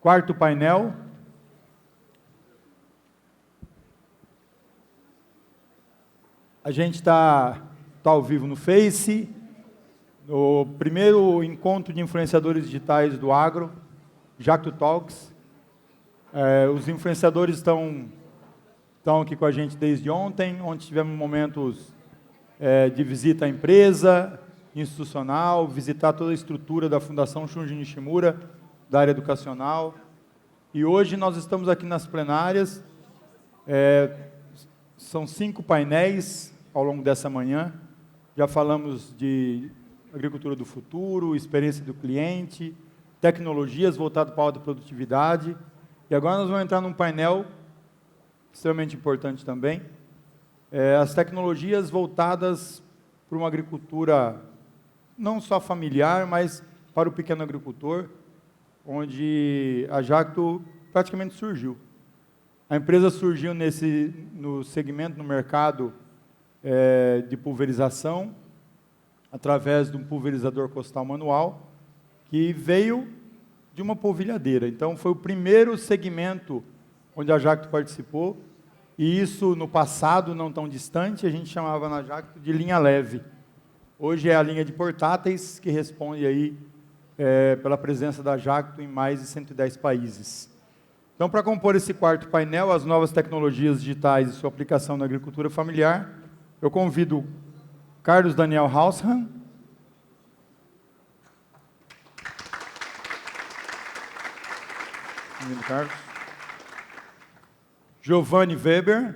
Quarto painel. A gente está ao vivo no Face, no primeiro encontro de influenciadores digitais do agro, Jacto Talks. Os influenciadores estão aqui com a gente desde ontem, onde tivemos momentos de visita à empresa, institucional, visitar toda a estrutura da Fundação Shunji Nishimura, da área educacional. E hoje nós estamos aqui nas plenárias, são 5 painéis ao longo dessa manhã. Já falamos de agricultura do futuro, experiência do cliente, tecnologias voltadas para a alta produtividade. E agora nós vamos entrar num painel extremamente importante também, as tecnologias voltadas para uma agricultura não só familiar, mas para o pequeno agricultor, onde a Jacto praticamente surgiu. A empresa surgiu no segmento, no mercado de pulverização, através de um pulverizador costal manual, que veio de uma polvilhadeira. Então, foi o primeiro segmento onde a Jacto participou, e isso, no passado, não tão distante, a gente chamava na Jacto de linha leve. Hoje é a linha de portáteis, que responde aí pela presença da Jacto em mais de 110 países. Então, para compor esse quarto painel, as novas tecnologias digitais e sua aplicação na agricultura familiar, eu convido Carlos Daniel Hausham, bem-vindo, Carlos. Giovanni Weber.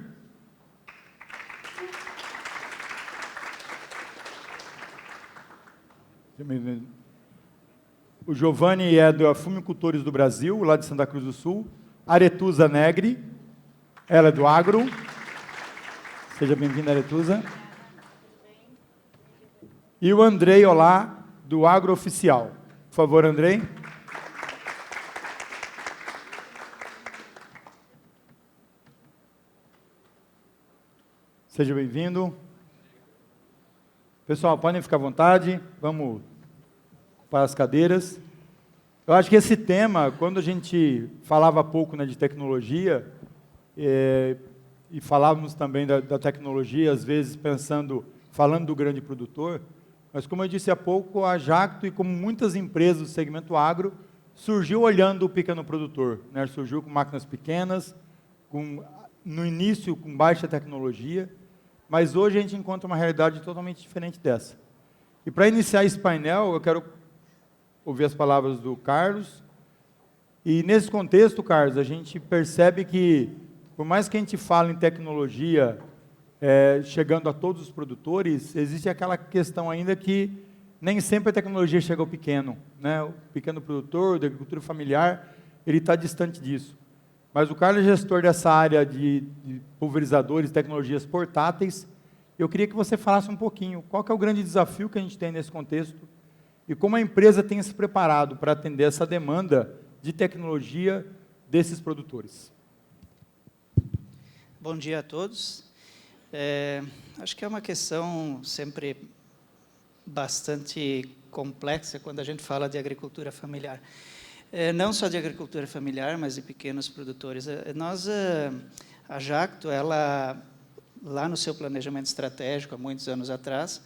O Giovanni é da Fumicultores do Brasil, lá de Santa Cruz do Sul. Aretusa Negri, ela é do agro. Seja bem-vinda, Aretusa. E o Andrei Olá, do Agro Oficial. Por favor, Andrei. Seja bem-vindo. Pessoal, podem ficar à vontade. Vamos para as cadeiras. Eu acho que esse tema, quando a gente falava pouco de tecnologia, e falávamos também da tecnologia, às vezes falando do grande produtor, mas como eu disse há pouco, a Jacto, e como muitas empresas do segmento agro, surgiu olhando o pequeno produtor, né? Surgiu com máquinas pequenas, no início com baixa tecnologia, mas hoje a gente encontra uma realidade totalmente diferente dessa. E para iniciar esse painel, eu quero ouvir as palavras do Carlos. E nesse contexto, Carlos, a gente percebe que, por mais que a gente fale em tecnologia, chegando a todos os produtores, existe aquela questão ainda que nem sempre a tecnologia chega ao pequeno, né? O pequeno produtor, da agricultura familiar, ele está distante disso. Mas o Carlos é gestor dessa área de pulverizadores, tecnologias portáteis. Eu queria que você falasse um pouquinho, qual que é o grande desafio que a gente tem nesse contexto e como a empresa tem se preparado para atender essa demanda de tecnologia desses produtores. Bom dia a todos. Acho que é uma questão sempre bastante complexa quando a gente fala de agricultura familiar. Não só de agricultura familiar, mas de pequenos produtores. A Jacto, ela, lá no seu planejamento estratégico, há muitos anos atrás,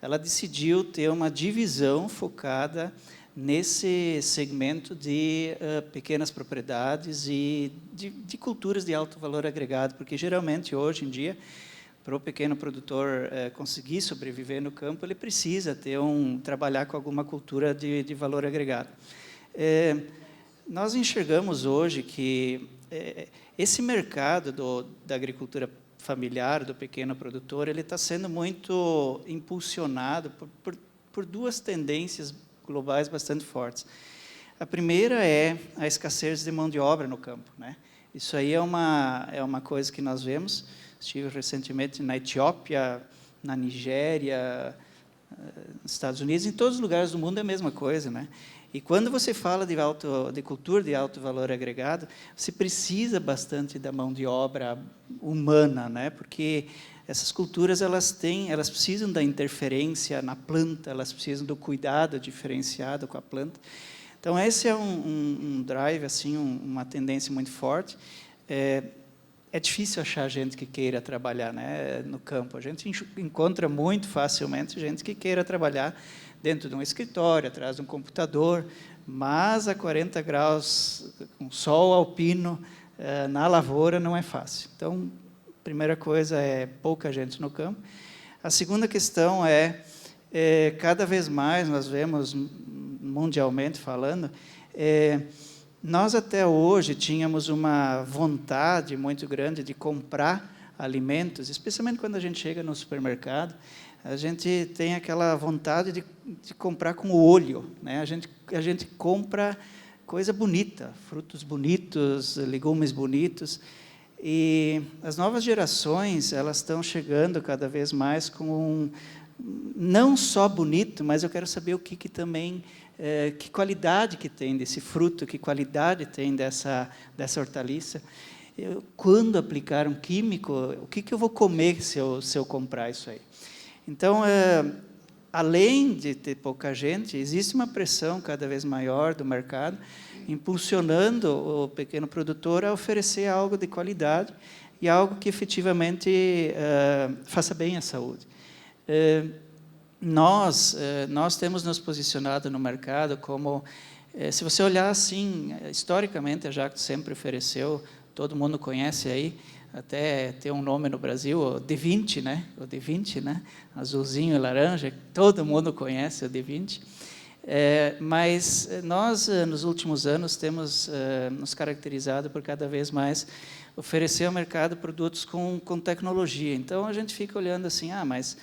ela decidiu ter uma divisão focada nesse segmento de pequenas propriedades e de culturas de alto valor agregado, porque geralmente, hoje em dia, para o pequeno produtor conseguir sobreviver no campo, ele precisa trabalhar com alguma cultura de valor agregado. Nós enxergamos hoje que esse mercado da agricultura familiar, do pequeno produtor, ele está sendo muito impulsionado por duas tendências globais bastante fortes. A primeira é a escassez de mão de obra no campo, né? Isso aí é uma coisa que nós vemos. Estive recentemente na Etiópia, na Nigéria, nos Estados Unidos, em todos os lugares do mundo é a mesma coisa, né? E quando você fala de cultura de alto valor agregado, você precisa bastante da mão de obra humana, né? Porque essas culturas elas precisam da interferência na planta, elas precisam do cuidado diferenciado com a planta. Então, esse é um drive, assim, uma tendência muito forte. É difícil achar gente que queira trabalhar, né, no campo. A gente encontra muito facilmente gente que queira trabalhar dentro de um escritório, atrás de um computador, mas a 40 graus, com sol alpino, na lavoura, não é fácil. Então, a primeira coisa é pouca gente no campo. A segunda questão cada vez mais, nós vemos, mundialmente falando, nós até hoje tínhamos uma vontade muito grande de comprar alimentos, especialmente quando a gente chega no supermercado, a gente tem aquela vontade de comprar com o olho, né? A gente compra coisa bonita, frutos bonitos, legumes bonitos, e as novas gerações, elas estão chegando cada vez mais com não só bonito, mas eu quero saber o que também, que qualidade que tem desse fruto, que qualidade tem dessa hortaliça. Quando aplicar um químico, o que eu vou comer se eu comprar isso aí? Então, além de ter pouca gente, existe uma pressão cada vez maior do mercado, impulsionando o pequeno produtor a oferecer algo de qualidade e algo que efetivamente faça bem à saúde. Nós temos nos posicionado no mercado como, se você olhar assim, historicamente, a Jacto sempre ofereceu, todo mundo conhece aí, até tem um nome no Brasil, o D20, né? O D20, né? Azulzinho e laranja, todo mundo conhece o D20. Mas nós, nos últimos anos, temos nos caracterizado por cada vez mais oferecer ao mercado produtos com tecnologia. Então, a gente fica olhando assim, mas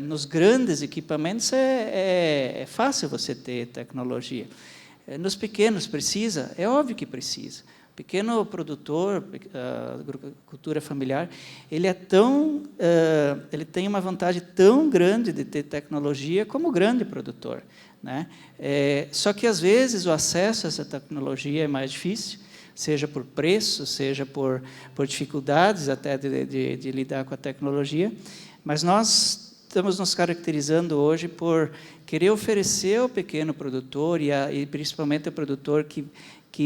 nos grandes equipamentos é fácil você ter tecnologia. Nos pequenos precisa? É óbvio que precisa. Pequeno produtor, agricultura familiar, ele tem uma vantagem tão grande de ter tecnologia como o grande produtor, né? Só que, às vezes, o acesso a essa tecnologia é mais difícil, seja por preço, seja por dificuldades até de lidar com a tecnologia, mas nós estamos nos caracterizando hoje por querer oferecer ao pequeno produtor e principalmente ao produtor que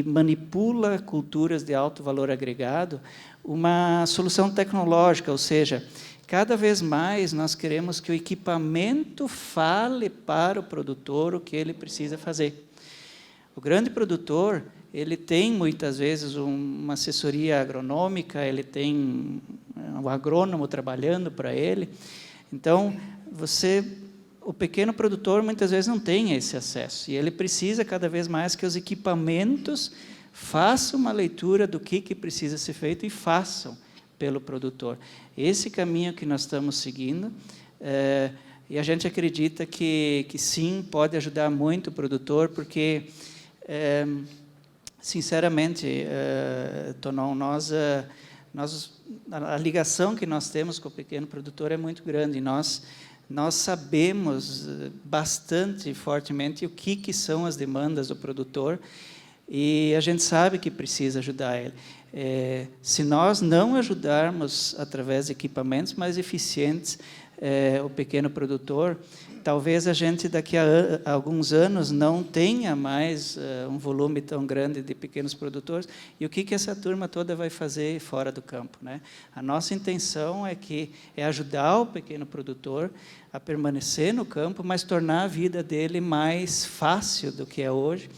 manipula culturas de alto valor agregado, uma solução tecnológica, ou seja, cada vez mais nós queremos que o equipamento fale para o produtor o que ele precisa fazer. O grande produtor, ele tem muitas vezes uma assessoria agronômica, ele tem um agrônomo trabalhando para ele. Então, o pequeno produtor muitas vezes não tem esse acesso, e ele precisa cada vez mais que os equipamentos façam uma leitura do que precisa ser feito e façam pelo produtor. Esse caminho que nós estamos seguindo, e a gente acredita que sim, pode ajudar muito o produtor, porque, sinceramente, Tonon, a ligação que nós temos com o pequeno produtor é muito grande, nós sabemos bastante fortemente o que são as demandas do produtor, e a gente sabe que precisa ajudar ele. Se nós não ajudarmos através de equipamentos mais eficientes o pequeno produtor, talvez a gente daqui a alguns anos não tenha mais um volume tão grande de pequenos produtores, e o que essa turma toda vai fazer fora do campo, né? A nossa intenção é ajudar o pequeno produtor a permanecer no campo, mas tornar a vida dele mais fácil do que é hoje,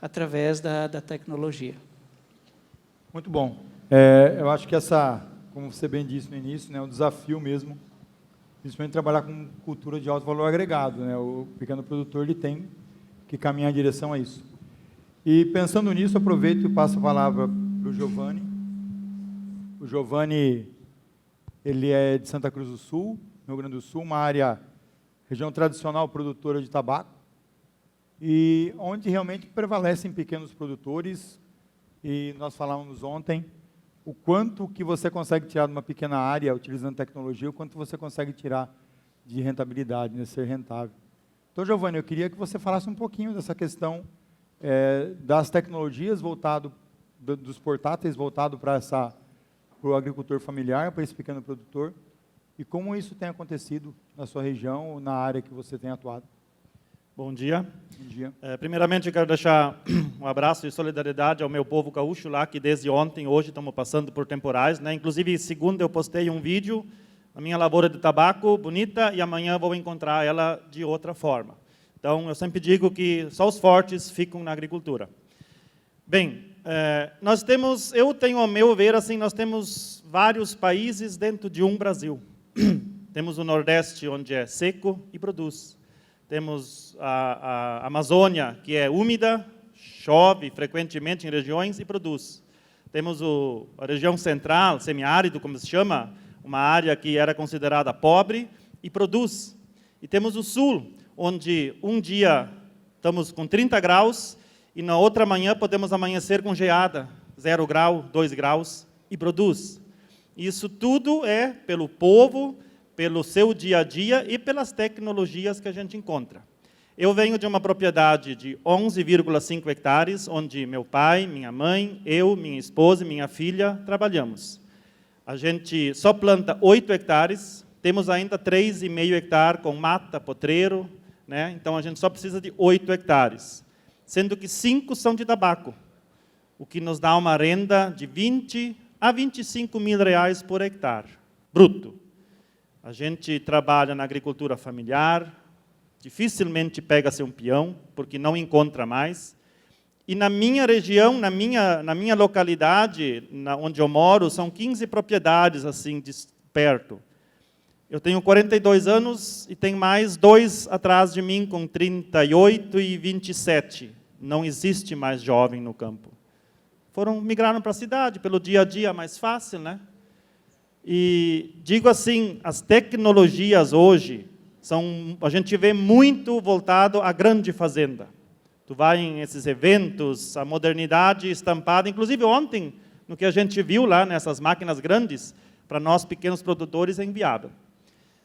através da tecnologia. Muito bom. Eu acho que como você bem disse no início, né, um desafio mesmo, principalmente trabalhar com cultura de alto valor agregado, né? O pequeno produtor ele tem que caminhar em direção a isso. E pensando nisso, aproveito e passo a palavra para o Giovanni. O Giovanni, ele é de Santa Cruz do Sul, no Rio Grande do Sul, uma região tradicional produtora de tabaco, e onde realmente prevalecem pequenos produtores, e nós falávamos ontem o quanto que você consegue tirar de uma pequena área utilizando tecnologia, o quanto você consegue tirar de rentabilidade, né, ser rentável. Então, Giovanni, eu queria que você falasse um pouquinho dessa questão das tecnologias dos portáteis voltado para o agricultor familiar, para esse pequeno produtor, e como isso tem acontecido na sua região ou na área que você tem atuado. Bom dia. Bom dia. Primeiramente, eu quero deixar um abraço de solidariedade ao meu povo gaúcho lá, que desde ontem, hoje, estamos passando por temporais, né? Inclusive, segunda eu postei um vídeo, a minha lavoura de tabaco, bonita, e amanhã vou encontrar ela de outra forma. Então, eu sempre digo que só os fortes ficam na agricultura. Bem, eu tenho, ao meu ver, assim, nós temos vários países dentro de um Brasil. Temos o Nordeste, onde é seco e produz. Temos a Amazônia, que é úmida, chove frequentemente em regiões e produz. Temos a região central, semiárido, como se chama, uma área que era considerada pobre e produz. E temos o sul, onde um dia estamos com 30 graus e na outra manhã podemos amanhecer com geada, 0 grau, 2 graus, e produz. Isso tudo é pelo povo, pelo seu dia a dia e pelas tecnologias que a gente encontra. Eu venho de uma propriedade de 11,5 hectares, onde meu pai, minha mãe, eu, minha esposa e minha filha trabalhamos. A gente só planta 8 hectares, temos ainda 3,5 hectares com mata, potreiro, né? Então a gente só precisa de 8 hectares, sendo que 5 são de tabaco, o que nos dá uma renda de 20 a 25 mil reais por hectare, bruto. A gente trabalha na agricultura familiar, dificilmente pega-se um peão, porque não encontra mais. E na minha região, na minha localidade, onde eu moro, são 15 propriedades assim, perto. Eu tenho 42 anos e tem mais 2 atrás de mim, com 38 e 27. Não existe mais jovem no campo. Migraram para a cidade, pelo dia a dia mais fácil, né? E digo assim, as tecnologias hoje, a gente vê muito voltado à grande fazenda. Tu vai em esses eventos, a modernidade estampada, inclusive ontem, no que a gente viu lá, nessas máquinas grandes, para nós pequenos produtores é inviável.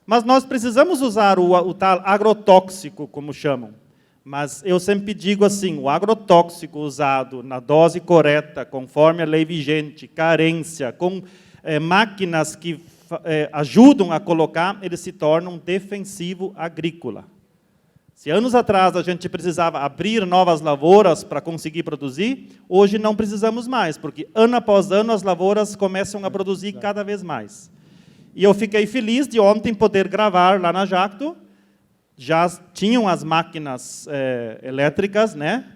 Mas nós precisamos usar o tal agrotóxico, como chamam. Mas eu sempre digo assim, o agrotóxico usado na dose correta, conforme a lei vigente, carência, com máquinas que ajudam a colocar, ele se torna um defensivo agrícola. Se anos atrás a gente precisava abrir novas lavouras para conseguir produzir, hoje não precisamos mais, porque ano após ano as lavouras começam a produzir cada vez mais. E eu fiquei feliz de ontem poder gravar lá na Jacto. Já tinham as máquinas elétricas, né?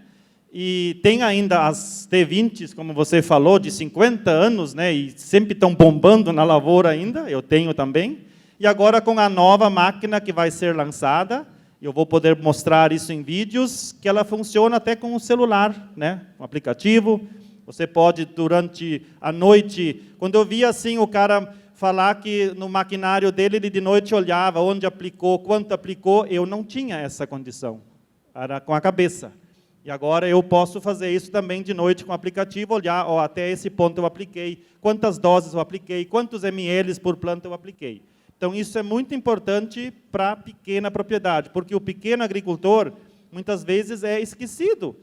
E tem ainda as T20s, como você falou, de 50 anos, né? E sempre estão bombando na lavoura ainda, eu tenho também. E agora com a nova máquina que vai ser lançada, eu vou poder mostrar isso em vídeos, que ela funciona até com o celular, né? Um aplicativo. Você pode, durante a noite, quando eu via assim o cara falar que no maquinário dele, ele de noite olhava onde aplicou, quanto aplicou, eu não tinha essa condição, era com a cabeça. E agora eu posso fazer isso também de noite com o aplicativo, olhar, até esse ponto eu apliquei, quantas doses eu apliquei, quantos ml por planta eu apliquei. Então isso é muito importante para a pequena propriedade, porque o pequeno agricultor, muitas vezes, é esquecido.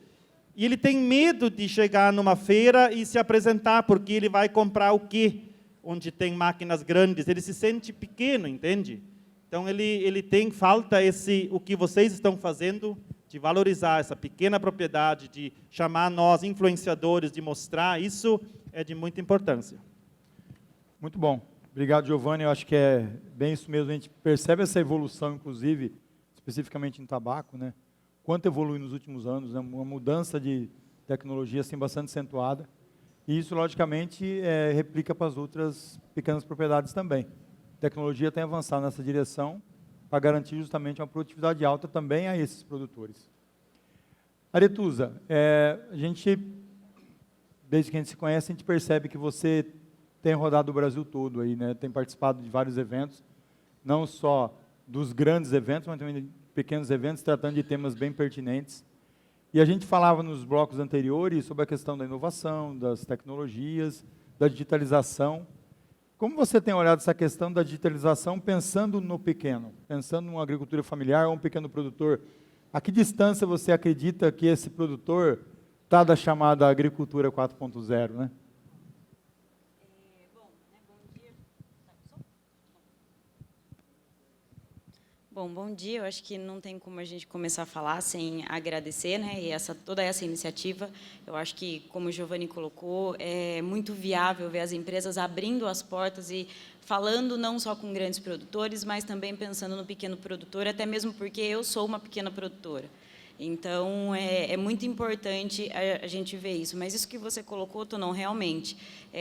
E ele tem medo de chegar numa feira e se apresentar, porque ele vai comprar o quê? Onde tem máquinas grandes, ele se sente pequeno, entende? Então, falta o que vocês estão fazendo, de valorizar essa pequena propriedade, de chamar nós, influenciadores, de mostrar, isso é de muita importância. Muito bom. Obrigado, Giovanni. Eu acho que é bem isso mesmo. A gente percebe essa evolução, inclusive, especificamente no tabaco, né? Quanto evolui nos últimos anos, né? Uma mudança de tecnologia assim, bastante acentuada. E isso, logicamente, replica para as outras pequenas propriedades também. A tecnologia tem avançado nessa direção para garantir justamente uma produtividade alta também a esses produtores. Aretusa, desde que a gente se conhece, a gente percebe que você tem rodado o Brasil todo aí, né? Tem participado de vários eventos, não só dos grandes eventos, mas também de pequenos eventos, tratando de temas bem pertinentes. E a gente falava nos blocos anteriores sobre a questão da inovação, das tecnologias, da digitalização. Como você tem olhado essa questão da digitalização pensando no pequeno, pensando numa agricultura familiar ou um pequeno produtor? A que distância você acredita que esse produtor está da chamada agricultura 4.0, né? Bom dia. Eu acho que não tem como a gente começar a falar sem agradecer, né? E toda essa iniciativa, eu acho que, como o Giovanni colocou, é muito viável ver as empresas abrindo as portas e falando não só com grandes produtores, mas também pensando no pequeno produtor, até mesmo porque eu sou uma pequena produtora. Então, é muito importante a gente ver isso. Mas isso que você colocou, Tonão, realmente,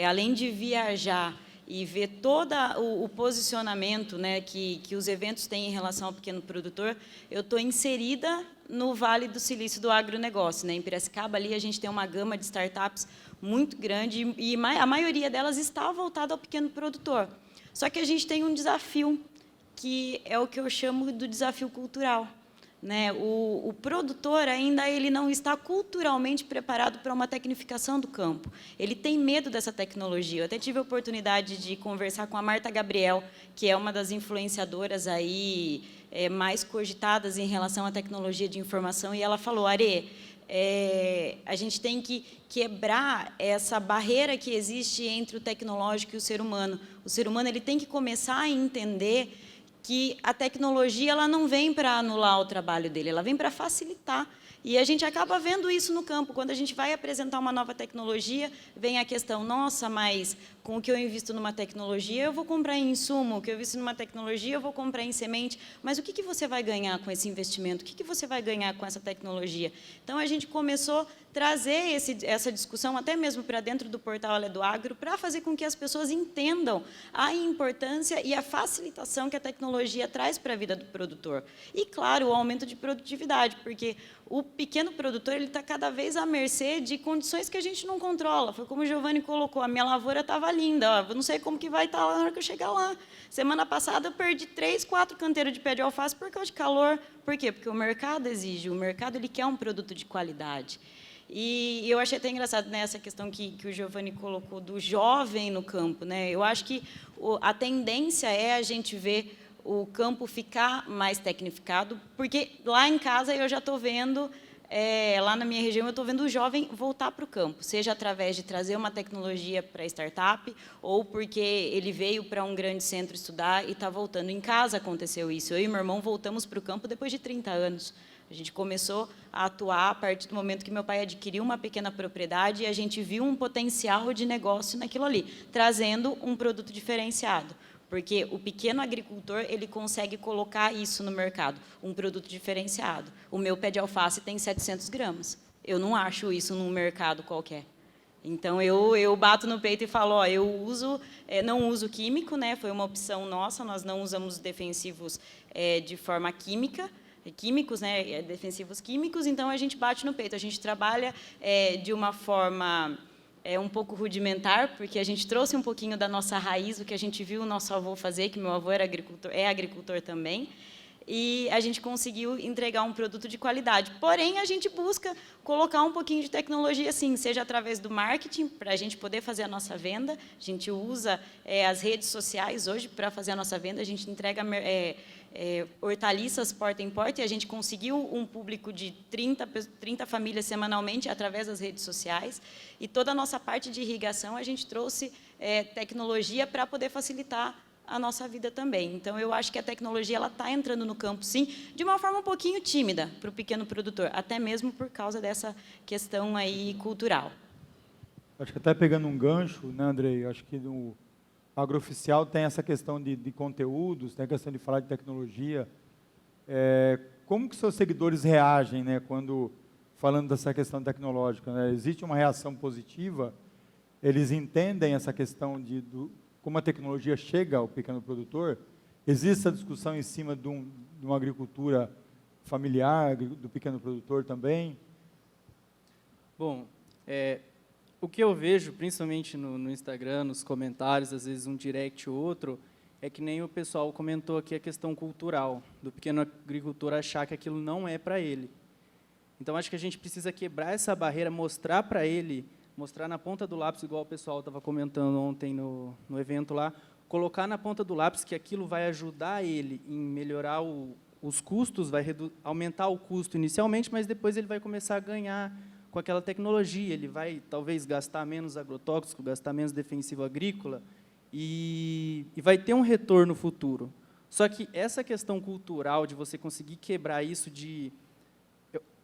além de viajar e ver todo o posicionamento, né, que os eventos têm em relação ao pequeno produtor, eu estou inserida no Vale do Silício do agronegócio. Né? Em Piracicaba, ali, a gente tem uma gama de startups muito grande e a maioria delas está voltada ao pequeno produtor. Só que a gente tem um desafio, que é o que eu chamo do desafio cultural. Né? O produtor ainda ele não está culturalmente preparado para uma tecnificação do campo. Ele tem medo dessa tecnologia. Eu até tive a oportunidade de conversar com a Marta Gabriel, que é uma das influenciadoras aí, mais cogitadas em relação à tecnologia de informação, e ela falou, Arê, a gente tem que quebrar essa barreira que existe entre o tecnológico e o ser humano. O ser humano ele tem que começar a entender que a tecnologia ela não vem para anular o trabalho dele, ela vem para facilitar. E a gente acaba vendo isso no campo. Quando a gente vai apresentar uma nova tecnologia, vem a questão, nossa, mas com o que eu invisto numa tecnologia, eu vou comprar em insumo, o que eu invisto numa tecnologia, eu vou comprar em semente. Mas o que você vai ganhar com esse investimento? O que você vai ganhar com essa tecnologia? Então, a gente começou a trazer essa discussão até mesmo para dentro do portal Olha do Agro, para fazer com que as pessoas entendam a importância e a facilitação que a tecnologia traz para a vida do produtor. E, claro, o aumento de produtividade, porque o pequeno produtor ele está cada vez à mercê de condições que a gente não controla. Foi como o Giovanni colocou, a minha lavoura estava linda, ó, eu não sei como que vai estar lá na hora que eu chegar lá. Semana passada eu perdi 3, 4 canteiros de pé de alface por causa de calor. Por quê? Porque o mercado exige, o mercado ele quer um produto de qualidade. E eu achei até engraçado, né, essa questão que o Giovanni colocou do jovem no campo. Né? Eu acho que a tendência é a gente ver o campo ficar mais tecnificado, porque lá em casa eu já estou vendo, lá na minha região, eu estou vendo o jovem voltar para o campo, seja através de trazer uma tecnologia para a startup, ou porque ele veio para um grande centro estudar e está voltando. Em casa aconteceu isso. Eu e meu irmão voltamos para o campo depois de 30 anos. A gente começou a atuar a partir do momento que meu pai adquiriu uma pequena propriedade e a gente viu um potencial de negócio naquilo ali, trazendo um produto diferenciado. Porque o pequeno agricultor ele consegue colocar isso no mercado, um produto diferenciado. O meu pé de alface tem 700 gramas. Eu não acho isso num mercado qualquer. Então, eu bato no peito e falo, ó, eu não uso químico, né? Foi uma opção nossa, nós não usamos defensivos de forma químicos, né? Defensivos químicos, então a gente bate no peito. A gente trabalha de uma forma um pouco rudimentar, porque a gente trouxe um pouquinho da nossa raiz, o que a gente viu o nosso avô fazer, que meu avô era agricultor, é agricultor também, e a gente conseguiu entregar um produto de qualidade. Porém, a gente busca colocar um pouquinho de tecnologia, sim, seja através do marketing, para a gente poder fazer a nossa venda. A gente usa as redes sociais hoje para fazer a nossa venda, a gente entrega hortaliças porta em porta, e a gente conseguiu um público de 30 famílias semanalmente através das redes sociais, e toda a nossa parte de irrigação a gente trouxe tecnologia para poder facilitar a nossa vida também. Então, eu acho que a tecnologia está entrando no campo, sim, de uma forma um pouquinho tímida para o pequeno produtor, até mesmo por causa dessa questão aí cultural. Acho que até pegando um gancho, né, Andrei? Acho que no Agrooficial tem essa questão de conteúdos, tem a questão de falar de tecnologia. Como que seus seguidores reagem, né, quando falando dessa questão tecnológica? Né? Existe uma reação positiva? Eles entendem essa questão de como a tecnologia chega ao pequeno produtor? Existe essa discussão em cima de uma agricultura familiar, do pequeno produtor também? Bom, o que eu vejo, principalmente no Instagram, nos comentários, às vezes um direct ou outro, é que nem o pessoal comentou aqui a questão cultural, do pequeno agricultor achar que aquilo não é para ele. Então, acho que a gente precisa quebrar essa barreira, mostrar para ele, mostrar na ponta do lápis, igual o pessoal estava comentando ontem no evento lá, colocar na ponta do lápis que aquilo vai ajudar ele em melhorar os custos, vai aumentar o custo inicialmente, mas depois ele vai começar a ganhar com aquela tecnologia, ele vai talvez gastar menos agrotóxico, gastar menos defensivo agrícola e vai ter um retorno futuro. Só que essa questão cultural de você conseguir quebrar isso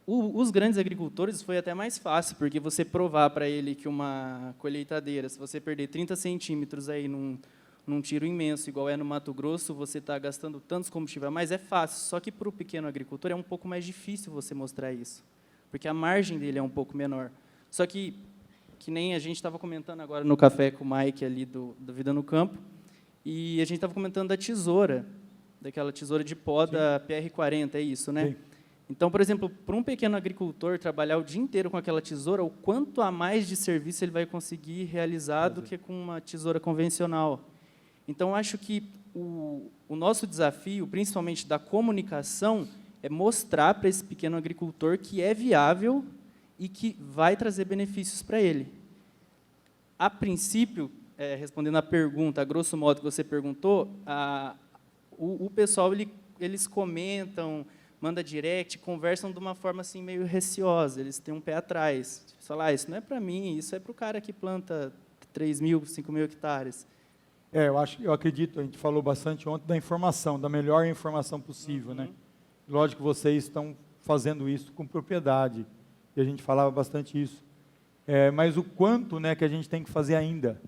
os grandes agricultores foi até mais fácil, porque você provar para ele que uma colheitadeira, se você perder 30 centímetros aí num tiro imenso, igual é no Mato Grosso, você está gastando tantos combustíveis, mas é fácil. Só que para o pequeno agricultor é um pouco mais difícil você mostrar isso, porque a margem dele é um pouco menor. Só que nem a gente estava comentando agora no café com o Mike ali do Vida no Campo, e a gente estava comentando da tesoura, daquela tesoura de poda PR40, é isso, né? Sim. Então, por exemplo, para um pequeno agricultor trabalhar o dia inteiro com aquela tesoura, o quanto a mais de serviço ele vai conseguir realizar do que com uma tesoura convencional. Então, acho que o nosso desafio, principalmente da comunicação, é mostrar para esse pequeno agricultor que é viável e que vai trazer benefícios para ele. A princípio, respondendo à pergunta, a grosso modo que você perguntou, o pessoal, eles comentam, manda direct, conversam de uma forma assim meio receosa, eles têm um pé atrás. Falar, isso não é para mim, isso é para o cara que planta 3.000, 5.000 hectares. Eu acredito, a gente falou bastante ontem da informação, da melhor informação possível, né? Lógico que vocês estão fazendo isso com propriedade, e a gente falava bastante isso. Mas o quanto, né, que a gente tem que fazer ainda,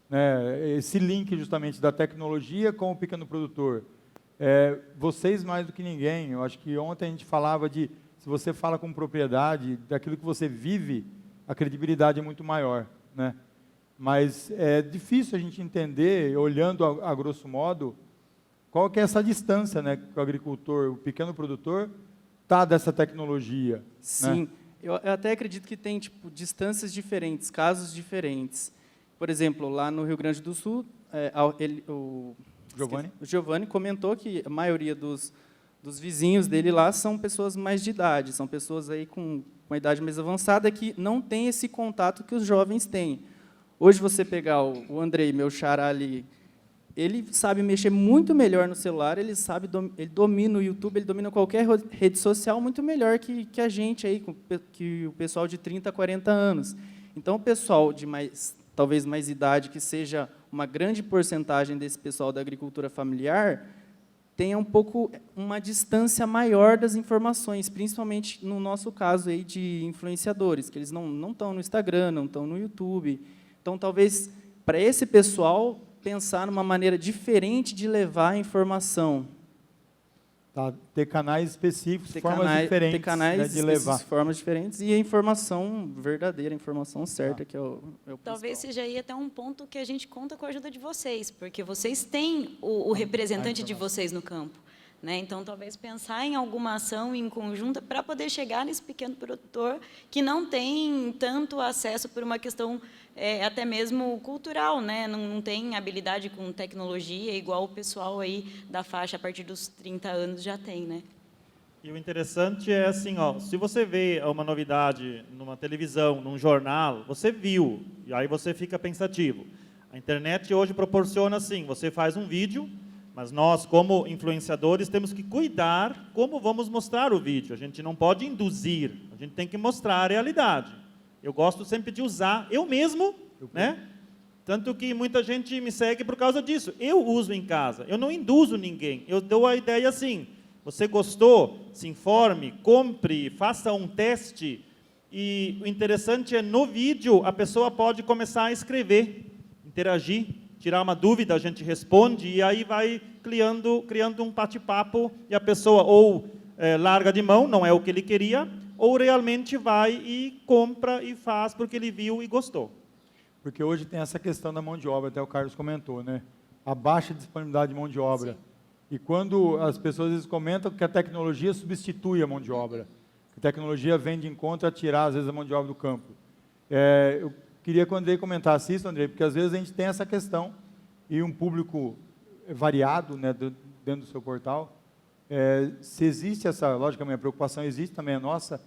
né? Esse link justamente da tecnologia com o pequeno produtor. Vocês mais do que ninguém, eu acho que ontem a gente falava se você fala com propriedade, daquilo que você vive, a credibilidade é muito maior, né? Mas é difícil a gente entender, olhando a grosso modo, qual que é essa distância, né, que o agricultor, o pequeno produtor, está dessa tecnologia. Sim, né? eu até acredito que tem distâncias diferentes, casos diferentes. Por exemplo, lá no Rio Grande do Sul, o Giovanni comentou que a maioria dos vizinhos dele lá são pessoas mais de idade, são pessoas aí com uma idade mais avançada que não têm esse contato que os jovens têm. Hoje, você pegar o Andrei, meu xará ali, ele sabe mexer muito melhor no celular, ele domina o YouTube, ele domina qualquer rede social muito melhor que a gente, aí, que o pessoal de 30, 40 anos. Então, o pessoal de talvez mais idade, que seja uma grande porcentagem desse pessoal da agricultura familiar, tenha uma distância maior das informações, principalmente no nosso caso aí de influenciadores, que eles não estão no Instagram, não estão no YouTube. Então, talvez, para esse pessoal, pensar numa maneira diferente de levar a informação. Ter canais específicos, formas diferentes, ter canais de levar. Formas diferentes e a informação verdadeira, a informação certa, que é o Talvez principal. seja aí até um ponto que a gente conta com a ajuda de vocês, porque vocês têm o representante de vocês no campo. Né? Então, talvez pensar em alguma ação em conjunto para poder chegar nesse pequeno produtor que não tem tanto acesso por uma questão até mesmo cultural, né? Não tem habilidade com tecnologia, igual o pessoal aí da faixa a partir dos 30 anos já tem. Né? E o interessante é assim, se você vê uma novidade numa televisão, num jornal, você viu, e aí você fica pensativo. A internet hoje proporciona assim, você faz um vídeo, mas nós, como influenciadores, temos que cuidar como vamos mostrar o vídeo. A gente não pode induzir, a gente tem que mostrar a realidade. Eu gosto sempre de usar eu mesmo, né? Tanto que muita gente me segue por causa disso. Eu uso em casa, eu não induzo ninguém. Eu dou a ideia assim, você gostou? Se informe, compre, faça um teste. E o interessante é, no vídeo, a pessoa pode começar a escrever, interagir, tirar uma dúvida, a gente responde, e aí vai criando um bate-papo, e a pessoa ou larga de mão, não é o que ele queria, ou realmente vai e compra e faz porque ele viu e gostou. Porque hoje tem essa questão da mão de obra, até o Carlos comentou, né? A baixa disponibilidade de mão de obra. Sim. E quando as pessoas às vezes comentam que a tecnologia substitui a mão de obra, que a tecnologia vem de encontro a tirar, às vezes, a mão de obra do campo. Eu queria que o Andrei comentasse isso, Andrei, porque às vezes a gente tem essa questão, e um público variado, né, dentro do seu portal, se existe essa, logicamente, a preocupação existe, também é nossa,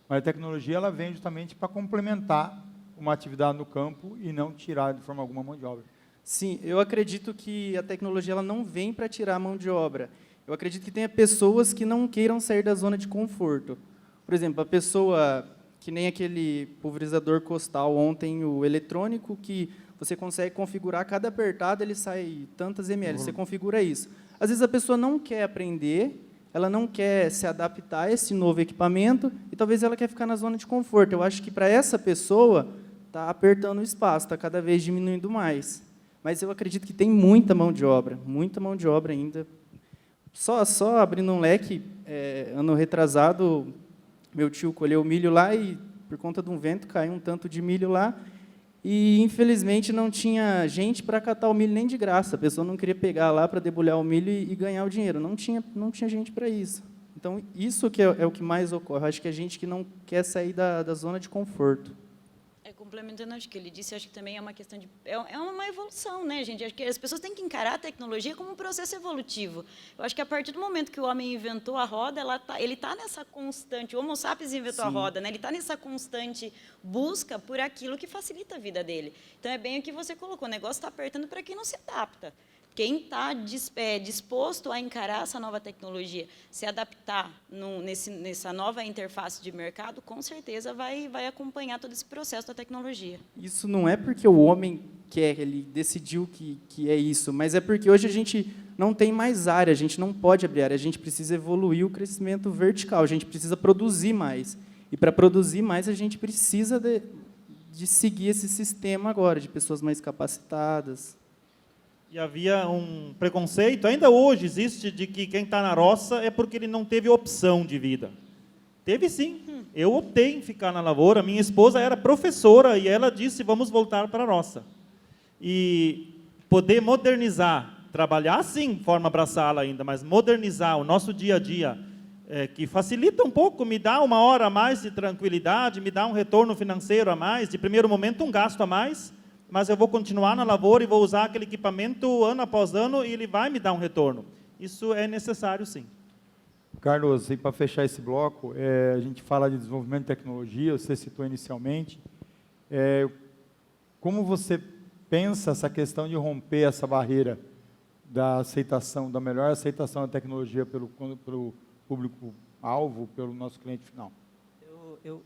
mas a tecnologia ela vem justamente para complementar uma atividade no campo e não tirar de forma alguma a mão de obra. Sim, eu acredito que a tecnologia ela não vem para tirar a mão de obra. Eu acredito que tenha pessoas que não queiram sair da zona de conforto. Por exemplo, a pessoa, que nem aquele pulverizador costal ontem, o eletrônico, que você consegue configurar, cada apertada ele sai tantas ml, você configura isso. Às vezes a pessoa não quer aprender, ela não quer se adaptar a esse novo equipamento e talvez ela quer ficar na zona de conforto. Eu acho que para essa pessoa está apertando o espaço, está cada vez diminuindo mais. Mas eu acredito que tem muita mão de obra ainda. Só abrindo um leque, ano retrasado, meu tio colheu milho lá e, por conta de um vento, caiu um tanto de milho lá e, infelizmente, não tinha gente para catar o milho nem de graça. A pessoa não queria pegar lá para debulhar o milho e ganhar o dinheiro. Não tinha gente para isso. Então, isso que é o que mais ocorre. Eu acho que é gente que não quer sair da zona de conforto. Complementando o que ele disse, acho que também é uma questão de... É uma evolução, né, gente? Acho que as pessoas têm que encarar a tecnologia como um processo evolutivo. Eu acho que a partir do momento que o homem inventou a roda, ele está nessa constante... O Homo sapiens inventou a roda, né? Ele está nessa constante busca por aquilo que facilita a vida dele. Então, é bem o que você colocou. O negócio está apertando para quem não se adapta. Quem está disposto a encarar essa nova tecnologia, se adaptar nessa nova interface de mercado, com certeza vai acompanhar todo esse processo da tecnologia. Isso não é porque o homem quer, ele decidiu que é isso, mas é porque hoje a gente não tem mais área, a gente não pode abrir área, a gente precisa evoluir o crescimento vertical, a gente precisa produzir mais. E, para produzir mais, a gente precisa de seguir esse sistema agora, de pessoas mais capacitadas. E havia um preconceito, ainda hoje existe, de que quem está na roça é porque ele não teve opção de vida. Teve sim. Eu optei em ficar na lavoura. Minha esposa era professora e ela disse, vamos voltar para a roça. E poder modernizar, trabalhar sim, de forma braçal ainda, mas modernizar o nosso dia a dia, que facilita um pouco, me dá 1 hora a mais de tranquilidade, me dá um retorno financeiro a mais, de primeiro momento um gasto a mais, mas eu vou continuar na lavoura e vou usar aquele equipamento ano após ano e ele vai me dar um retorno. Isso é necessário, sim. Carlos, e para fechar esse bloco, a gente fala de desenvolvimento de tecnologia, você citou inicialmente. Como você pensa essa questão de romper essa barreira da aceitação, da melhor aceitação da tecnologia pelo público-alvo, pelo nosso cliente final? Eu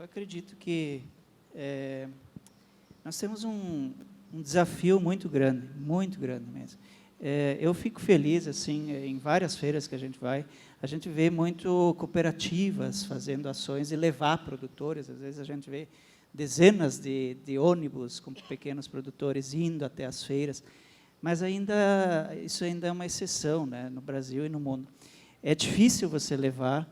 acredito que nós temos um desafio muito grande mesmo. Eu fico feliz, assim, em várias feiras que a gente vê muito cooperativas fazendo ações e levar produtores, às vezes a gente vê dezenas de ônibus com pequenos produtores indo até as feiras, mas isso ainda é uma exceção, né, no Brasil e no mundo. É difícil você levar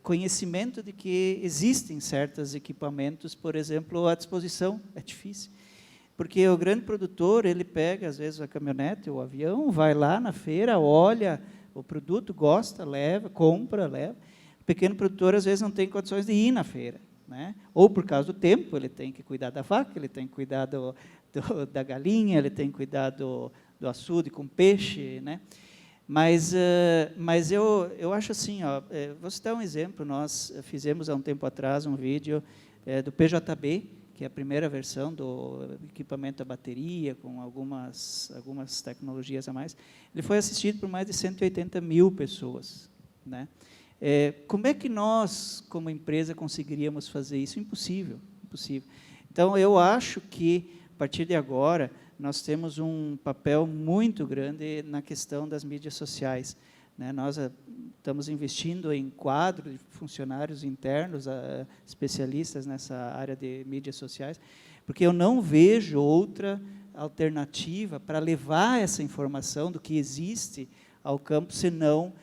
conhecimento de que existem certos equipamentos, por exemplo, à disposição, é difícil. Porque o grande produtor, ele pega, às vezes, a caminhonete ou o avião, vai lá na feira, olha o produto, gosta, leva, compra, leva. O pequeno produtor, às vezes, não tem condições de ir na feira, né? Ou por causa do tempo, ele tem que cuidar da vaca, ele tem que cuidar da galinha, ele tem que cuidar do açude com peixe, né? Mas eu acho assim, vou citar um exemplo, nós fizemos há um tempo atrás um vídeo do PJB, que é a primeira versão do equipamento a bateria, com algumas tecnologias a mais. Ele foi assistido por mais de 180 mil pessoas, né? Como é que nós, como empresa, conseguiríamos fazer isso? Impossível, impossível. Então, eu acho que, a partir de agora, nós temos um papel muito grande na questão das mídias sociais, né? Nós estamos investindo em quadro de funcionários internos, especialistas nessa área de mídias sociais, porque eu não vejo outra alternativa para levar essa informação do que existe ao campo, senão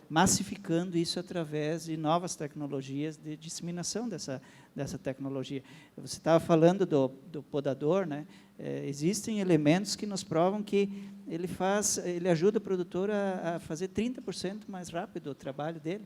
massificando isso através de novas tecnologias de disseminação dessa tecnologia. Você estava falando do podador, né? Existem elementos que nos provam que ele ajuda o produtor a fazer 30% mais rápido o trabalho dele.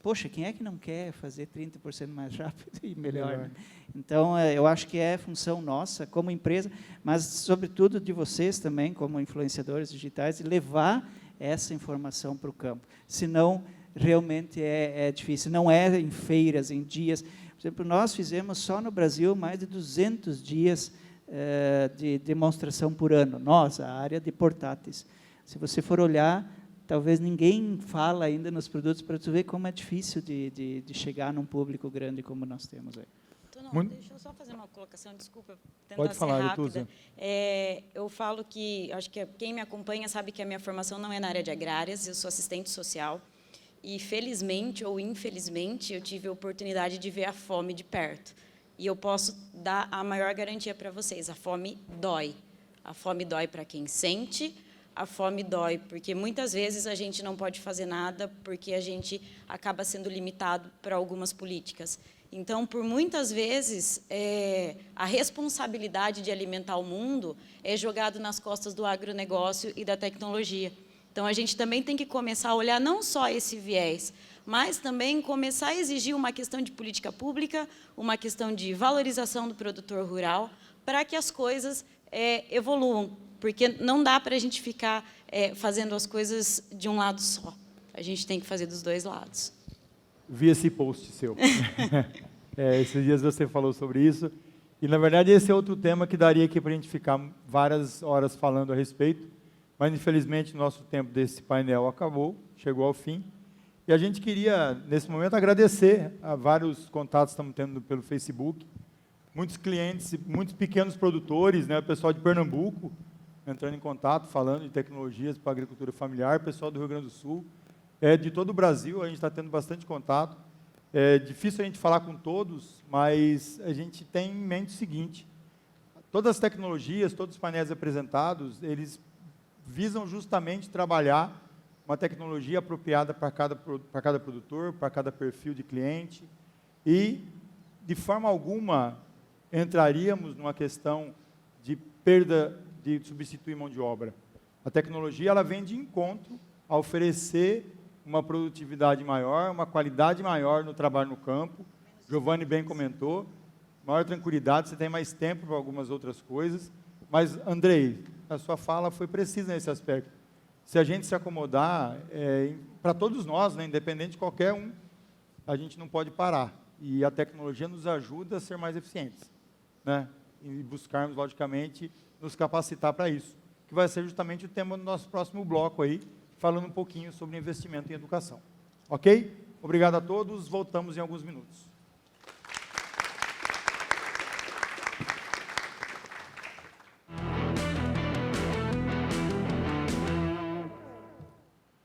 Poxa, quem é que não quer fazer 30% mais rápido e melhor? Né? Então, eu acho que é função nossa, como empresa, mas, sobretudo, de vocês também, como influenciadores digitais, de levar essa informação para o campo. Senão, realmente é difícil. Não é em feiras, em dias. Por exemplo, nós fizemos só no Brasil mais de 200 dias de demonstração por ano. Nós, a área de portáteis. Se você for olhar, talvez ninguém fala ainda nos produtos, para você ver como é difícil de chegar num público grande como nós temos aí. Tonon, Muito- deixa eu só fazer uma colocação, desculpa, tentar Pode ser falar, rápida. Letusa. Eu falo que, acho que quem me acompanha sabe que a minha formação não é na área de agrárias, eu sou assistente social, e felizmente ou infelizmente eu tive a oportunidade de ver a fome de perto. E eu posso dar a maior garantia para vocês, a fome dói. A fome dói para quem sente, a fome dói porque muitas vezes a gente não pode fazer nada porque a gente acaba sendo limitado por algumas políticas. Então, por muitas vezes, a responsabilidade de alimentar o mundo é jogada nas costas do agronegócio e da tecnologia. Então, a gente também tem que começar a olhar não só esse viés, mas também começar a exigir uma questão de política pública, uma questão de valorização do produtor rural, para que as coisas evoluam, porque não dá para a gente ficar fazendo as coisas de um lado só. A gente tem que fazer dos dois lados. Vi esse post seu. Esses dias você falou sobre isso. E, na verdade, esse é outro tema que daria aqui para a gente ficar várias horas falando a respeito. Mas, infelizmente, nosso tempo desse painel acabou, chegou ao fim. E a gente queria, nesse momento, agradecer a vários contatos que estamos tendo pelo Facebook. Muitos clientes, muitos pequenos produtores, né, o pessoal de Pernambuco, entrando em contato, falando de tecnologias para a agricultura familiar, pessoal do Rio Grande do Sul. De todo o Brasil, a gente está tendo bastante contato. É difícil a gente falar com todos, mas a gente tem em mente o seguinte: todas as tecnologias, todos os painéis apresentados, eles visam justamente trabalhar uma tecnologia apropriada para cada produtor, para cada perfil de cliente, e, de forma alguma, entraríamos numa questão de perda de substituir mão de obra. A tecnologia, ela vem de encontro a oferecer uma produtividade maior, uma qualidade maior no trabalho no campo. Giovanni bem comentou, maior tranquilidade, você tem mais tempo para algumas outras coisas. Mas, Andrei, a sua fala foi precisa nesse aspecto. Se a gente se acomodar, para todos nós, né, independente de qualquer um, a gente não pode parar. E a tecnologia nos ajuda a ser mais eficientes, né? E buscarmos, logicamente, nos capacitar para isso, que vai ser justamente o tema do nosso próximo bloco aí, falando um pouquinho sobre investimento em educação. Ok? Obrigado a todos, voltamos em alguns minutos.